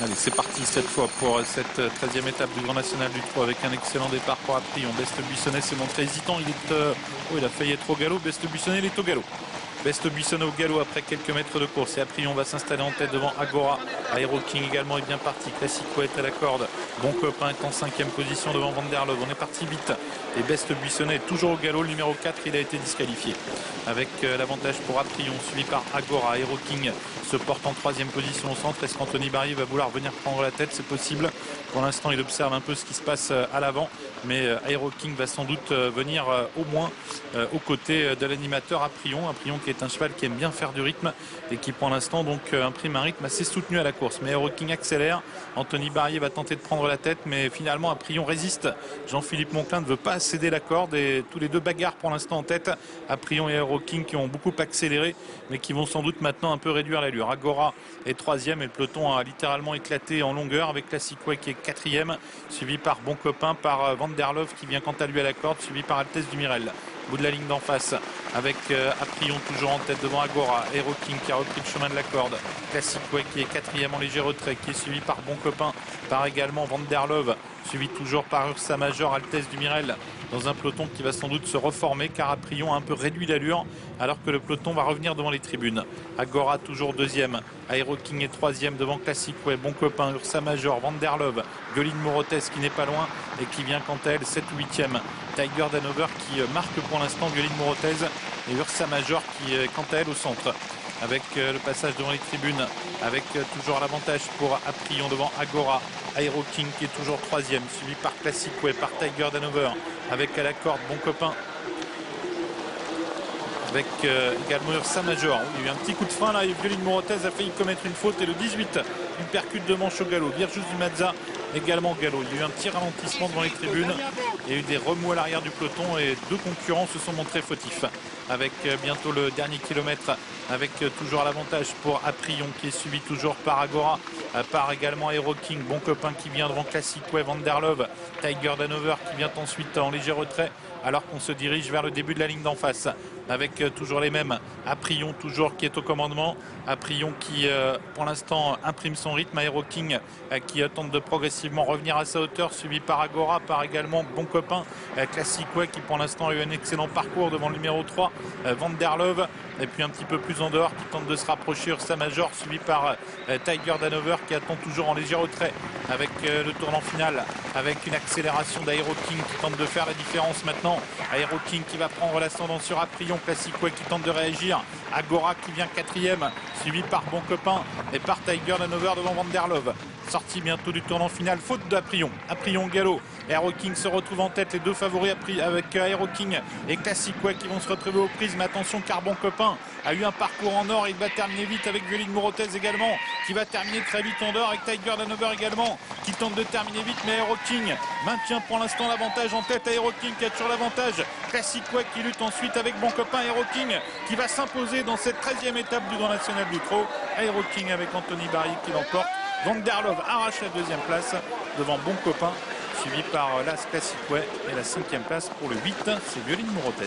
Allez, c'est parti cette fois pour cette 13e étape du Grand National du Trot avec un excellent départ pour Aprillon. Best Buissonnet s'est montré hésitant. Il a failli être au galop. Best Buissonnet, il est au galop. Best Buissonnet au galop après quelques mètres de course. Et Aprillon va s'installer en tête devant Agora. Aero King également est bien parti. Classico est à la corde. Bon Copain est en 5e position devant Van der Love. On est parti vite. Et Best Buissonnet est toujours au galop. Le numéro 4, il a été disqualifié. Avec l'avantage pour Aprillon, suivi par Agora. Aero King se porte en 3e position au centre. Est-ce qu'Anthony Barrier va vouloir venir prendre la tête? C'est possible. Pour l'instant, il observe un peu ce qui se passe à l'avant. Mais Aero King va sans doute venir au moins aux côtés de l'animateur Aprillon. Aprillon qui est un cheval qui aime bien faire du rythme et qui pour l'instant donc imprime un rythme assez soutenu à la course. Mais Aero King accélère. Anthony Barrier va tenter de prendre la tête, mais finalement Aprillon résiste. Jean-Philippe Monclin ne veut pas céder la corde et tous les deux bagarrent pour l'instant en tête. Aprillon et Aero King qui ont beaucoup accéléré, mais qui vont sans doute maintenant un peu réduire l'allure. Agora est 3e et le peloton a littéralement éclaté en longueur avec Classico qui est 4e, suivi par Bon Copain, par Van der Love qui vient quant à lui à la corde, suivi par Altesse du Mirel. Bout de la ligne d'en face avec Aprillon toujours en tête devant Agora. Aero King qui a repris le chemin de la corde. Classico qui est 4e en léger retrait, qui est suivi par Bon Copain, par également Van der Love, suivi toujours par Ursa Major, Altesse du Mirel, dans un peloton qui va sans doute se reformer car Aprillon a un peu réduit l'allure alors que le peloton va revenir devant les tribunes. Agora toujours 2e, Aero King est 3e devant Classico et Bon Copain, Ursa Major, Van der Love, Gueline Morotez qui n'est pas loin et qui vient quant à elle 7 ou 8e. Tiger Danover qui marque pour l'instant Gueline Morotez et Ursa Major qui est quant à elle au centre. Avec le passage devant les tribunes, avec toujours l'avantage pour Aprillon devant Agora. Aero King qui est toujours 3e, suivi par Classico et par Tiger Danover, avec à la corde Bon Copain, avec également Ursa Major. Il y a eu un petit coup de frein là et Gueline Morotez a failli commettre une faute et le 18, une percute de manche au galop. Virtus du Mazza également au galop. Il y a eu un petit ralentissement devant les tribunes. Il y a eu des remous à l'arrière du peloton et deux concurrents se sont montrés fautifs. Avec bientôt le dernier kilomètre, avec toujours l'avantage pour Aprillon qui est suivi toujours par Agora, par également Aero King, Bon Copain qui vient devant Classico et Van der Love, Tiger Danover qui vient ensuite en léger retrait alors qu'on se dirige vers le début de la ligne d'en face avec toujours les mêmes. Aprillon toujours qui est au commandement, Aprillon qui pour l'instant imprime son rythme, Aero King qui tente de progressivement revenir à sa hauteur, suivi par Agora, par également Bon Copain, Classico qui pour l'instant a eu un excellent parcours devant le numéro 3, Van der Love, et puis un petit peu plus en dehors qui tente de se rapprocher Ursa Major, suivi par Tiger Danover qui attend toujours en léger retrait avec le tournant final, avec une accélération d'Aero King qui tente de faire la différence maintenant. Aero King qui va prendre l'ascendant sur Aprillon, Classico qui tente de réagir, Agora qui vient 4e, suivi par Bon Copain et par Tiger Danover devant Van der Love. Sortie bientôt du tournant final, faute d'Aprillon. Aprillon galop. Aero King se retrouve en tête, les deux favoris avec Aero King et Classico qui vont se retrouver aux prises. Mais attention car Bon Copain a eu un parcours en or, il va terminer vite avec Gueline Morotez également, qui va terminer très vite en or, avec Tiger Danover également, qui tente de terminer vite, mais Aero King maintient pour l'instant l'avantage en tête. Aero King qui a toujours l'avantage. Classico qui lutte ensuite avec Bon Copain. Aero King qui va s'imposer dans cette 13e étape du Grand National du Trot. Aero King avec Anthony Barrier qui l'emporte. Van der Love arrache la 2e place devant Bon Copain, suivi par Las Classico et la 5e place pour le 8, c'est Gueline Morotez.